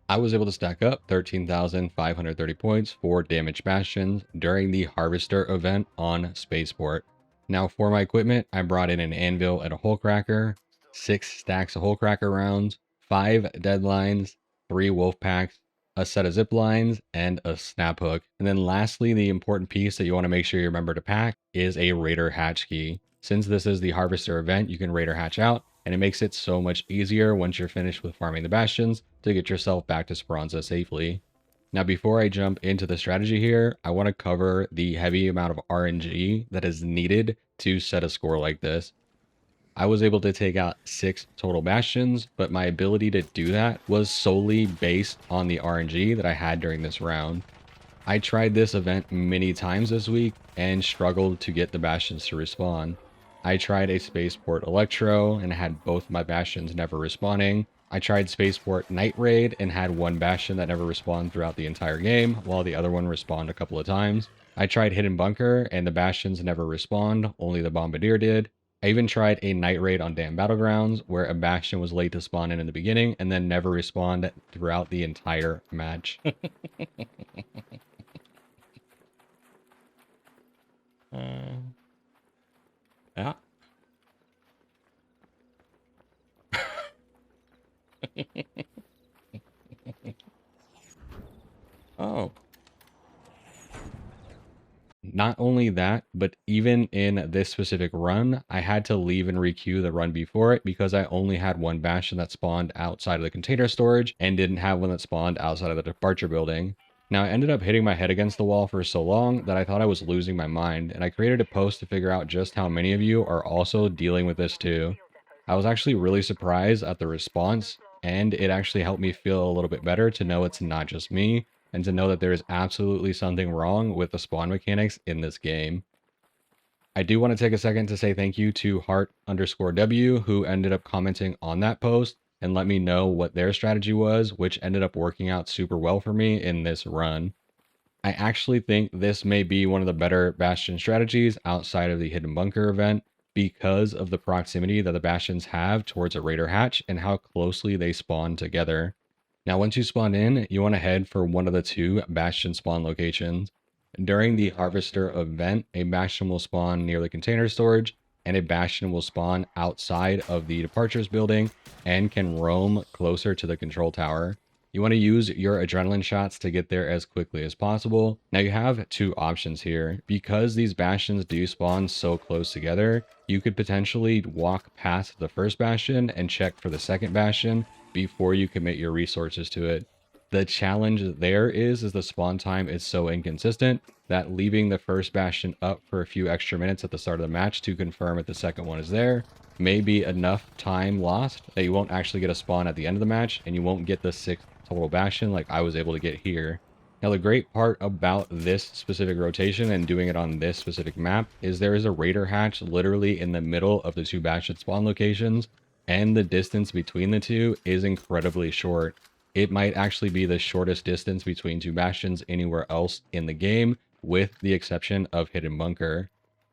I was able to stack up 13,530 points for Damage Bastions during the Harvester event on Spaceport. Now for my equipment, I brought in an anvil and a hole cracker, 6 stacks of hole cracker rounds, 5 deadlines, 3 wolf packs, a set of zip lines, and a snap hook. And then lastly, the important piece that you want to make sure you remember to pack is a Raider hatch key. Since this is the Harvester event, you can Raider hatch out, and it makes it so much easier once you're finished with farming the Bastions to get yourself back to Speranza safely. Now, before I jump into the strategy here, I want to cover the heavy amount of RNG that is needed to set a score like this. I was able to take out 6 total Bastions, but my ability to do that was solely based on the RNG that I had during this round. I tried this event many times this week and struggled to get the Bastions to respawn. I tried a Spaceport Electro and had both my Bastions never respawning. I tried Spaceport Night Raid and had one Bastion that never respawned throughout the entire game, while the other one respawned a couple of times. I tried Hidden Bunker and the Bastions never respawned, only the Bombardier did. I even tried a Night Raid on Damn Battlegrounds, where a Bastion was late to spawn in the beginning and then never respawned throughout the entire match. Yeah. Oh. Not only that, but even in this specific run, I had to leave and requeue the run before it because I only had one Bastion that spawned outside of the container storage and didn't have one that spawned outside of the departure building. Now, I ended up hitting my head against the wall for so long that I thought I was losing my mind, and I created a post to figure out just how many of you are also dealing with this too. I was actually really surprised at the response, and it actually helped me feel a little bit better to know it's not just me, and to know that there is absolutely something wrong with the spawn mechanics in this game. I do want to take a second to say thank you to Heart_W, who ended up commenting on that post and let me know what their strategy was, which ended up working out super well for me in this run. I actually think this may be one of the better Bastion strategies outside of the Hidden Bunker event because of the proximity that the Bastions have towards a Raider hatch and how closely they spawn together. Now, once you spawn in, you want to head for one of the 2 Bastion spawn locations. During the Harvester event, a Bastion will spawn near the container storage, and a Bastion will spawn outside of the Departures building and can roam closer to the control tower. You want to use your adrenaline shots to get there as quickly as possible. Now you have 2 options here. Because these Bastions do spawn so close together, you could potentially walk past the first Bastion and check for the second Bastion before you commit your resources to it. The challenge there is the spawn time is so inconsistent that leaving the first Bastion up for a few extra minutes at the start of the match to confirm if the second one is there may be enough time lost that you won't actually get a spawn at the end of the match, and you won't get the 6th total Bastion like I was able to get here. Now, the great part about this specific rotation and doing it on this specific map is there is a Raider hatch literally in the middle of the 2 Bastion spawn locations, and the distance between the 2 is incredibly short. It might actually be the shortest distance between 2 Bastions anywhere else in the game, with the exception of Hidden Bunker.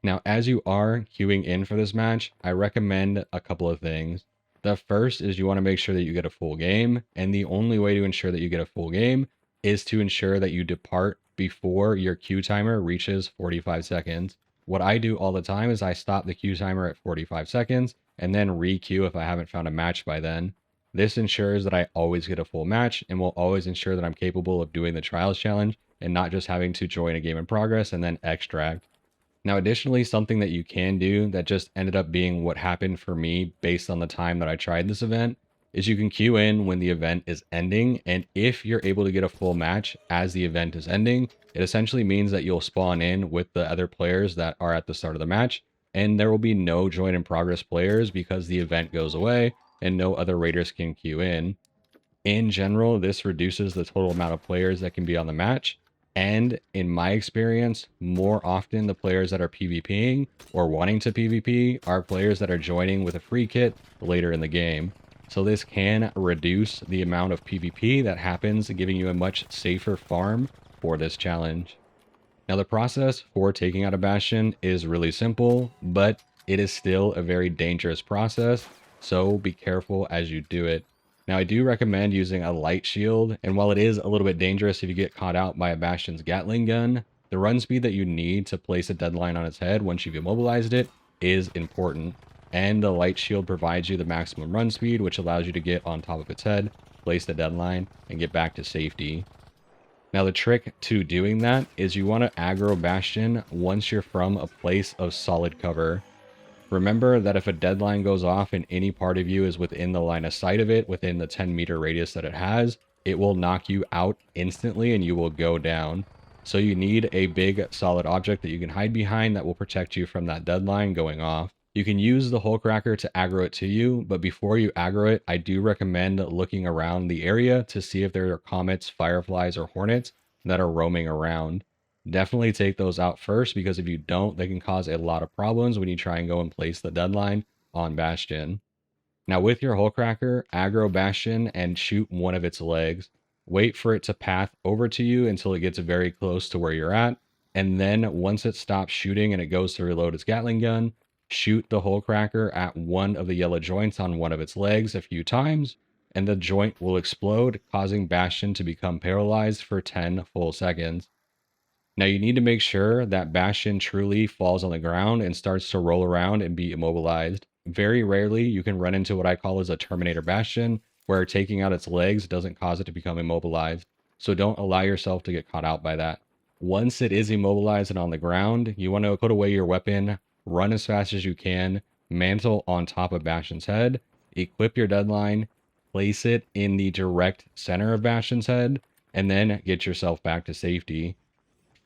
Now, as you are queuing in for this match, I recommend a couple of things. The first is you want to make sure that you get a full game, and the only way to ensure that you get a full game is to ensure that you depart before your queue timer reaches 45 seconds. What I do all the time is I stop the queue timer at 45 seconds and then re-queue if I haven't found a match by then. This ensures that I always get a full match and will always ensure that I'm capable of doing the trials challenge and not just having to join a game in progress and then extract. Now, additionally, something that you can do that just ended up being what happened for me based on the time that I tried this event is you can queue in when the event is ending. And if you're able to get a full match as the event is ending, it essentially means that you'll spawn in with the other players that are at the start of the match, and there will be no join in progress players because the event goes away and no other raiders can queue in. In general, this reduces the total amount of players that can be on the match. And in my experience, more often the players that are PvPing or wanting to PvP are players that are joining with a free kit later in the game. So this can reduce the amount of PvP that happens, giving you a much safer farm for this challenge. Now, the process for taking out a Bastion is really simple, but it is still a very dangerous process, so be careful as you do it. Now, I do recommend using a light shield, and while it is a little bit dangerous if you get caught out by a Bastion's Gatling gun, the run speed that you need to place a deadline on its head once you've immobilized it is important. And the light shield provides you the maximum run speed, which allows you to get on top of its head, place the deadline, and get back to safety. Now, the trick to doing that is you want to aggro Bastion once you're from a place of solid cover. Remember that if a deadline goes off and any part of you is within the line of sight of it, within the 10-meter radius that it has, it will knock you out instantly and you will go down. So you need a big solid object that you can hide behind that will protect you from that deadline going off. You can use the hole cracker to aggro it to you, but before you aggro it, I do recommend looking around the area to see if there are comets, fireflies, or hornets that are roaming around. Definitely take those out first, because if you don't, they can cause a lot of problems when you try and go and place the deadline on Bastion. Now, with your hole cracker, aggro Bastion and shoot one of its legs. Wait for it to path over to you until it gets very close to where you're at, and then once it stops shooting and it goes to reload its Gatling gun, shoot the hole cracker at one of the yellow joints on one of its legs a few times, and the joint will explode, causing Bastion to become paralyzed for 10 full seconds. Now, you need to make sure that Bastion truly falls on the ground and starts to roll around and be immobilized. Very rarely you can run into what I call as a Terminator Bastion, where taking out its legs doesn't cause it to become immobilized. So don't allow yourself to get caught out by that. Once it is immobilized and on the ground, you want to put away your weapon, run as fast as you can, mantle on top of Bastion's head, equip your deadline, place it in the direct center of Bastion's head, and then get yourself back to safety.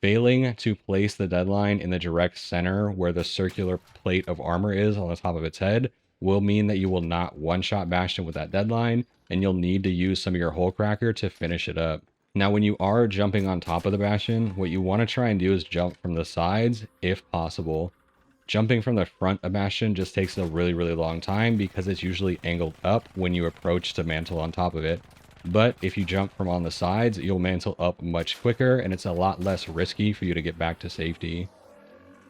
Failing to place the deadline in the direct center where the circular plate of armor is on the top of its head will mean that you will not one-shot Bastion with that deadline, and you'll need to use some of your hole cracker to finish it up. Now, when you are jumping on top of the Bastion, what you want to try and do is jump from the sides if possible. Jumping from the front of Bastion just takes a really, really long time because it's usually angled up when you approach to mantle on top of it. But if you jump from on the sides, you'll mantle up much quicker, and it's a lot less risky for you to get back to safety.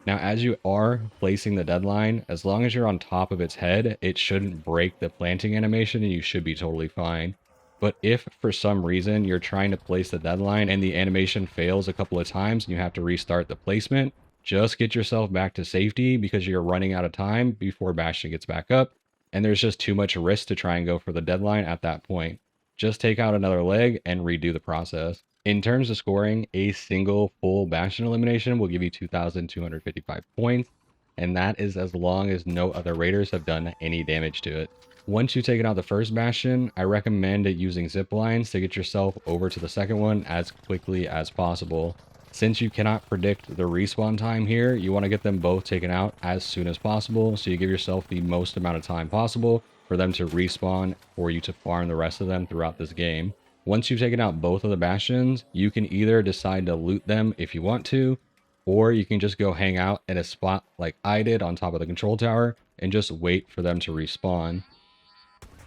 Now, as you are placing the deadline, as long as you're on top of its head, it shouldn't break the planting animation and you should be totally fine. But if for some reason you're trying to place the deadline and the animation fails a couple of times and you have to restart the placement, just get yourself back to safety because you're running out of time before Bastion gets back up, and there's just too much risk to try and go for the deadline at that point. Just take out another leg and redo the process. In terms of scoring, a single full Bastion elimination will give you 2,255 points, and that is as long as no other raiders have done any damage to it. Once you've taken out the first Bastion, I recommend using zip lines to get yourself over to the second one as quickly as possible. Since you cannot predict the respawn time here, you want to get them both taken out as soon as possible, so you give yourself the most amount of time possible for them to respawn for you to farm the rest of them throughout this game. Once you've taken out both of the Bastions, you can either decide to loot them if you want to, or you can just go hang out in a spot like I did on top of the control tower and just wait for them to respawn.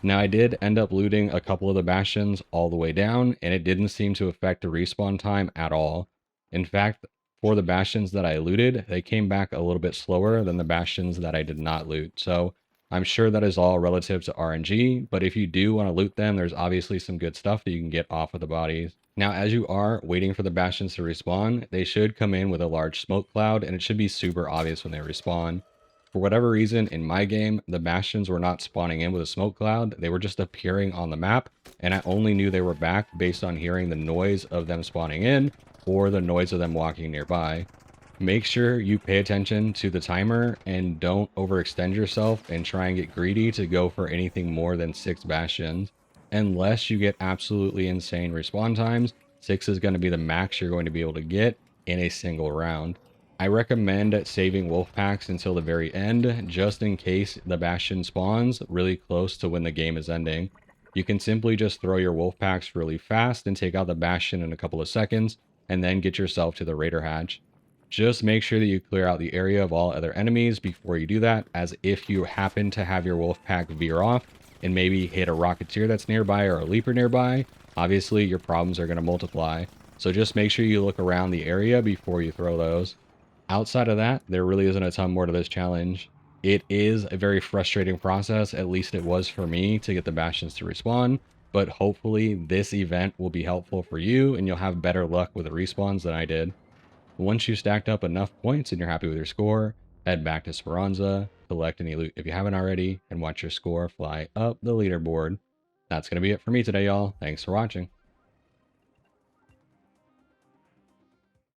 Now, I did end up looting a couple of the Bastions all the way down, and it didn't seem to affect the respawn time at all. In fact, for the Bastions that I looted, they came back a little bit slower than the Bastions that I did not loot. So I'm sure that is all relative to RNG, but if you do want to loot them, there's obviously some good stuff that you can get off of the bodies. Now, as you are waiting for the Bastions to respawn, they should come in with a large smoke cloud, and it should be super obvious when they respawn. For whatever reason, in my game, the Bastions were not spawning in with a smoke cloud. They were just appearing on the map, and I only knew they were back based on hearing the noise of them spawning in or the noise of them walking nearby. Make sure you pay attention to the timer and don't overextend yourself and try and get greedy to go for anything more than 6 Bastions. Unless you get absolutely insane respawn times, 6 is going to be the max you're going to be able to get in a single round. I recommend saving wolf packs until the very end, just in case the Bastion spawns really close to when the game is ending. You can simply just throw your wolf packs really fast and take out the Bastion in a couple of seconds, and then get yourself to the Raider hatch. Just make sure that you clear out the area of all other enemies before you do that, as if you happen to have your wolf pack veer off and maybe hit a Rocketeer that's nearby or a Leaper nearby, obviously your problems are going to multiply. So just make sure you look around the area before you throw those. Outside of that, there really isn't a ton more to this challenge. It is a very frustrating process, at least it was for me, to get the Bastions to respawn, but hopefully this event will be helpful for you and you'll have better luck with the respawns than I did. Once you've stacked up enough points and you're happy with your score, head back to Speranza, collect any loot if you haven't already, and watch your score fly up the leaderboard. That's going to be it for me today, y'all. Thanks for watching.